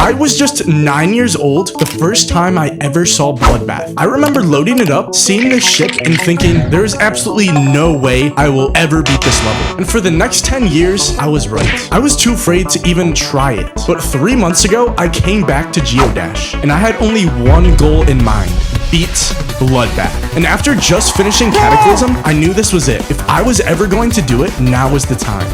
I was just 9 years old the first time I ever saw Bloodbath. I remember loading it up, seeing this ship, and thinking there is absolutely no way I will ever beat this level. And for the next 10 years, I was right. I was too afraid to even try it. But 3 months ago, I came back to Geodash, and I had only one goal in mind: beat Bloodbath. And after just finishing Cataclysm, I knew this was it. If I was ever going to do it, now was the time.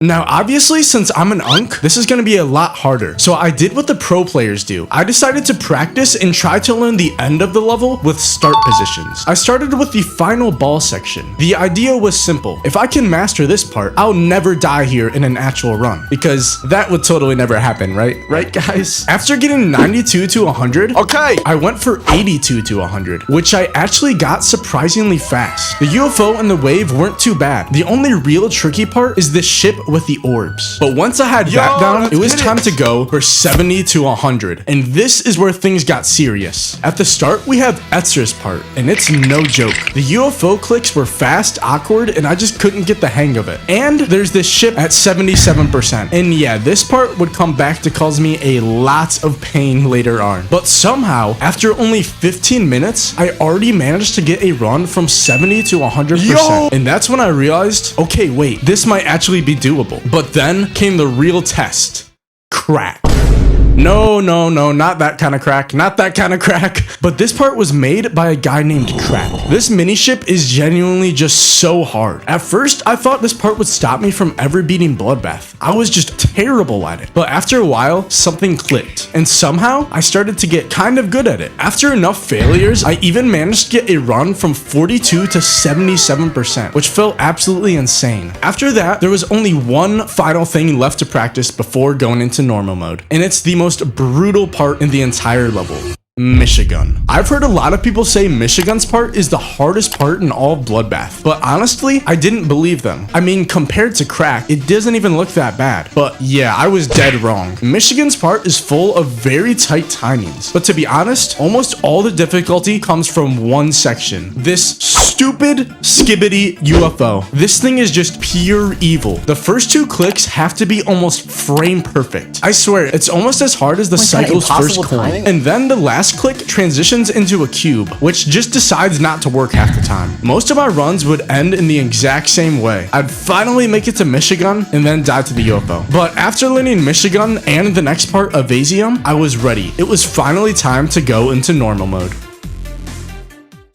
Now, obviously, since I'm an unk, this is going to be a lot harder. So I did what the pro players do. I decided to practice and try to learn the end of the level with start positions. I started with the final ball section. The idea was simple. If I can master this part, I'll never die here in an actual run, because that would totally never happen, right? Right, guys? After getting 92 to 100, okay, I went for 82 to 100, which I actually got surprisingly fast. The UFO and the wave weren't too bad. The only real tricky part is this ship with the orbs. But once I had that down, it was time to go for 70 to 100. And this is where things got serious. At the start, we have Etzer's part, and it's no joke. The UFO clicks were fast, awkward, and I just couldn't get the hang of it. And there's this ship at 77%. And yeah, this part would come back to cause me a lot of pain later on. But somehow, after only 15 minutes, I already managed to get a run from 70 to 100%. And that's when I realized, okay, wait, this might actually be doable. But then came the real test: crack. No, not that kind of crack, not that kind of crack. But this part was made by a guy named Crack. This mini ship is genuinely just so hard. At first, I thought this part would stop me from ever beating Bloodbath. I was just terrible at it. But after a while, something clicked, and somehow I started to get kind of good at it. After enough failures, I even managed to get a run from 42 to 77%, which felt absolutely insane. After that, there was only one final thing left to practice before going into normal mode, and it's the most brutal part in the entire level: Michigan. I've heard a lot of people say Michigan's part is the hardest part in all of Bloodbath, but honestly, I didn't believe them. I mean, compared to Crack, it doesn't even look that bad. But yeah, I was dead wrong. Michigan's part is full of very tight timings, but to be honest, almost all the difficulty comes from one section: this stupid skibbity UFO. This thing is just pure evil. The first two clicks have to be almost frame perfect. I swear, it's almost as hard as the cycle's first coin. And then the last click transitions into a cube, which just decides not to work half the time. Most of my runs would end in the exact same way. I'd finally make it to Michigan and then die to the UFO. But after learning Michigan and the next part, Evasium, I was ready. It was finally time to go into normal mode.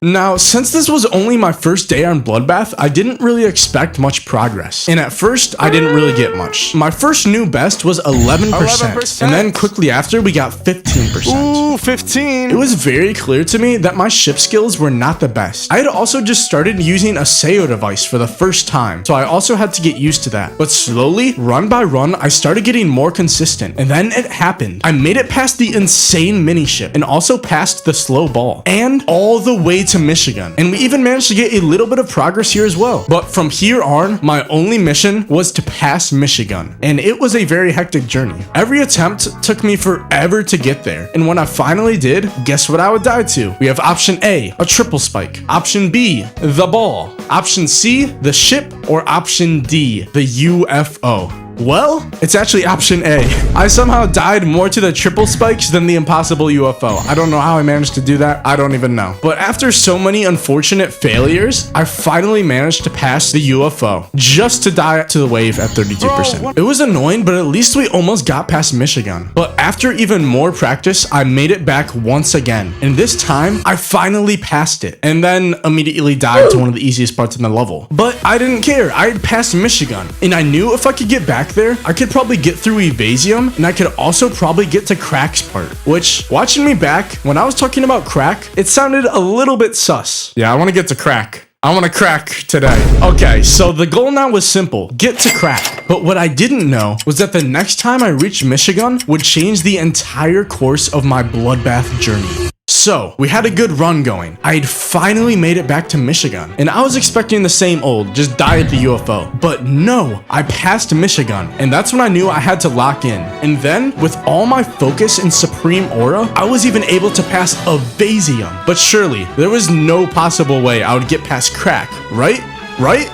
Now, since this was only my first day on Bloodbath, I didn't really expect much progress. And at first, I didn't really get much. My first new best was 11%. And then quickly after, we got 15%. Ooh, 15! It was very clear to me that my ship skills were not the best. I had also just started using a SEO device for the first time, so I also had to get used to that. But slowly, run by run, I started getting more consistent. And then it happened. I made it past the insane mini ship, and also past the slow ball, and all the way to Michigan. And we even managed to get a little bit of progress here as well. But from here on, my only mission was to pass Michigan, and it was a very hectic journey. Every attempt took me forever to get there, and when I finally did, guess what I would die to? We have option A, a triple spike; option B, the ball; option C, the ship; or option D, the UFO. Well, it's actually option A. I somehow died more to the triple spikes than the impossible UFO. I don't know how I managed to do that. I don't even know. But after so many unfortunate failures, I finally managed to pass the UFO, just to die to the wave at 32%. It was annoying, but at least we almost got past Michigan. But after even more practice, I made it back once again. And this time, I finally passed it, and then immediately died to one of the easiest parts in the level. But I didn't care. I had passed Michigan, and I knew if I could get back there, I could probably get through Evasium, and I could also probably get to Crack's part, which, watching me back, when I was talking about Crack, it sounded a little bit sus. Yeah, I want to get to Crack. I want to crack today. Okay, so the goal now was simple: get to Crack. But what I didn't know was that the next time I reached Michigan would change the entire course of my Bloodbath journey. So, we had a good run going. I had finally made it back to Michigan, and I was expecting the same old, just die at the UFO. But no, I passed Michigan, and that's when I knew I had to lock in. And then, with all my focus and supreme aura, I was even able to pass Evasium. But surely, there was no possible way I would get past Crack, right? Right?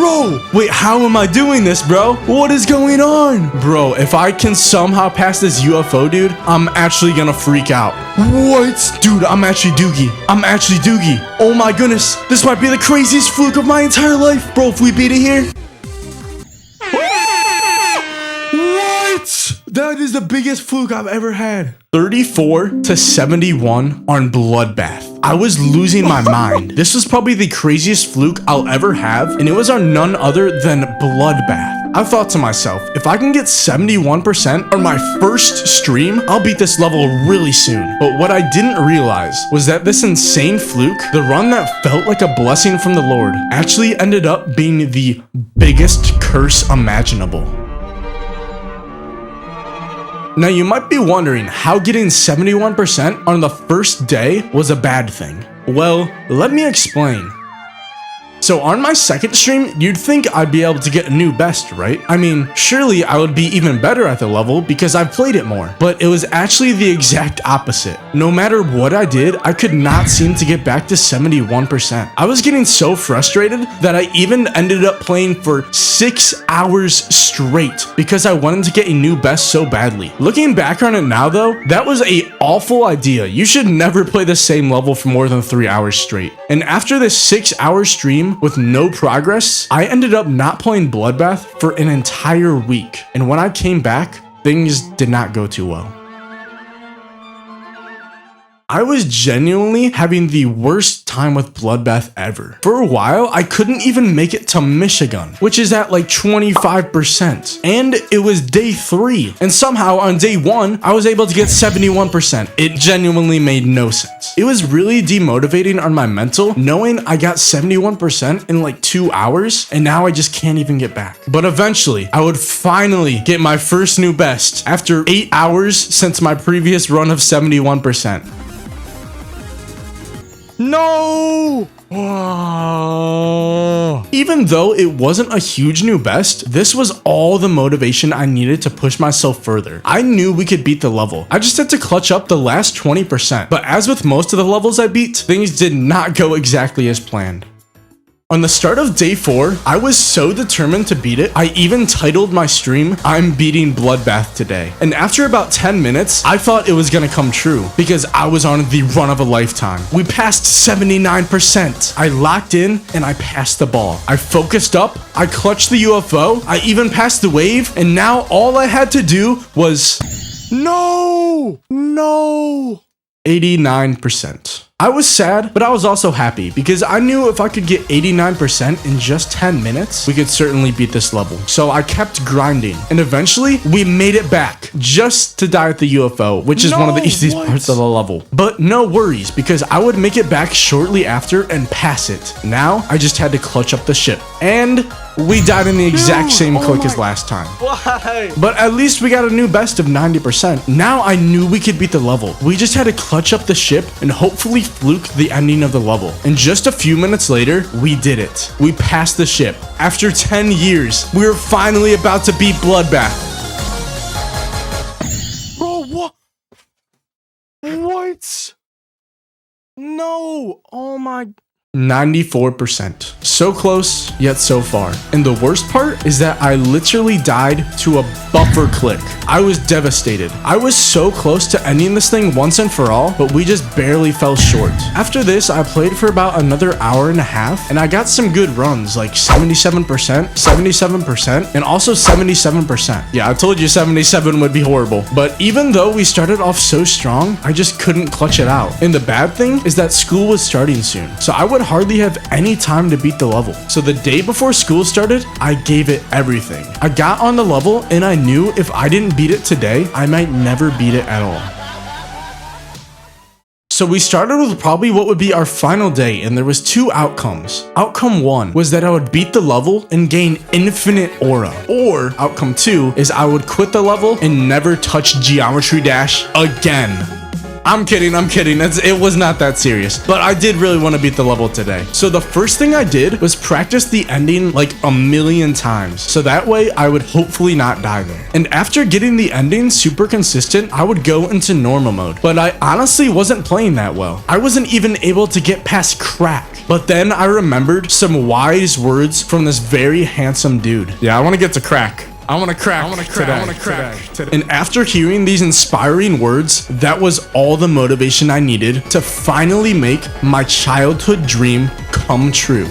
Bro, wait, how am I doing this, bro? What is going on? Bro, if I can somehow pass this UFO, dude, I'm actually gonna freak out. What? Dude, I'm actually Doogie. Oh my goodness. This might be the craziest fluke of my entire life. Bro, if we beat it here. What? That is the biggest fluke I've ever had. 34 to 71 on Bloodbath. I was losing my mind. This was probably the craziest fluke I'll ever have, and it was on none other than Bloodbath. I thought to myself, if I can get 71% on my first stream, I'll beat this level really soon. But what I didn't realize was that this insane fluke, the run that felt like a blessing from the Lord, actually ended up being the biggest curse imaginable. Now you might be wondering how getting 71% on the first day was a bad thing. Well, let me explain. So on my second stream, you'd think I'd be able to get a new best, right? I mean, surely I would be even better at the level because I've played it more. But it was actually the exact opposite. No matter what I did, I could not seem to get back to 71%. I was getting so frustrated that I even ended up playing for 6 hours straight because I wanted to get a new best so badly. Looking back on it now though, that was an awful idea. You should never play the same level for more than 3 hours straight. And after this 6-hour stream, with no progress, I ended up not playing Bloodbath for an entire week. And when I came back, things did not go too well. I was genuinely having the worst time with Bloodbath ever. For a while, I couldn't even make it to Michigan, which is at like 25%. And it was day 3. And somehow on day 1, I was able to get 71%. It genuinely made no sense. It was really demotivating on my mental, knowing I got 71% in like 2 hours, and now I just can't even get back. But eventually, I would finally get my first new best after 8 hours since my previous run of 71%. No! Even though it wasn't a huge new best, this was all the motivation I needed to push myself further. I knew we could beat the level. I just had to clutch up the last 20%. But as with most of the levels I beat, things did not go exactly as planned. On the start of day 4, I was so determined to beat it, I even titled my stream, "I'm beating Bloodbath today." And after about 10 minutes, I thought it was gonna come true because I was on the run of a lifetime. We passed 79%. I locked in and I passed the ball. I focused up, I clutched the UFO, I even passed the wave, and now all I had to do was... No! 89%. I was sad, but I was also happy because I knew if I could get 89% in just 10 minutes, we could certainly beat this level. So I kept grinding, and eventually we made it back just to die at the UFO, which is one of the easiest parts of the level. But no worries, because I would make it back shortly after and pass it. Now I just had to clutch up the ship, and we died in the exact same click as last time. Why? But at least we got a new best of 90%. Now I knew we could beat the level. We just had to clutch up the ship and hopefully fluke the ending of the level. And just a few minutes later, we did it. We passed the ship. After 10 years, we were finally about to beat Bloodbath. Bro, what? What? No. Oh my... 94%. So close, yet so far. And the worst part is that I literally died to a buffer click. I was devastated. I was so close to ending this thing once and for all, but we just barely fell short. After this, I played for about another hour and a half, and I got some good runs, like 77%, 77%, and also 77%. Yeah, I told you 77 would be horrible. But even though we started off so strong, I just couldn't clutch it out. And the bad thing is that school was starting soon, so I would hardly have any time to beat the level. So the day before school started, I gave it everything. I got on the level, and I knew if I didn't beat it today, I might never beat it at all. So we started with probably what would be our final day, and there was 2 outcomes. Outcome 1 was that I would beat the level and gain infinite aura. Or outcome 2 is I would quit the level and never touch Geometry Dash again. I'm kidding. It was not that serious, but I did really want to beat the level today. So the first thing I did was practice the ending like a million times, so that way I would hopefully not die there. And after getting the ending super consistent, I would go into normal mode, but I honestly wasn't playing that well. I wasn't even able to get past crack. But then I remembered some wise words from this very handsome dude. Yeah, I want to get to crack. I want to crack today. And after hearing these inspiring words, that was all the motivation I needed to finally make my childhood dream come true.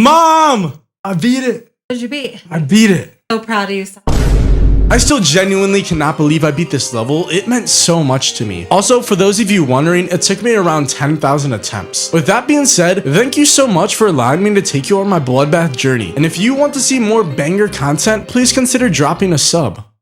Mom! I beat it. What did you beat? I beat it. So proud of you. I still genuinely cannot believe I beat this level. It meant so much to me. Also, for those of you wondering, it took me around 10,000 attempts. With that being said, thank you so much for allowing me to take you on my Bloodbath journey. And if you want to see more banger content, please consider dropping a sub.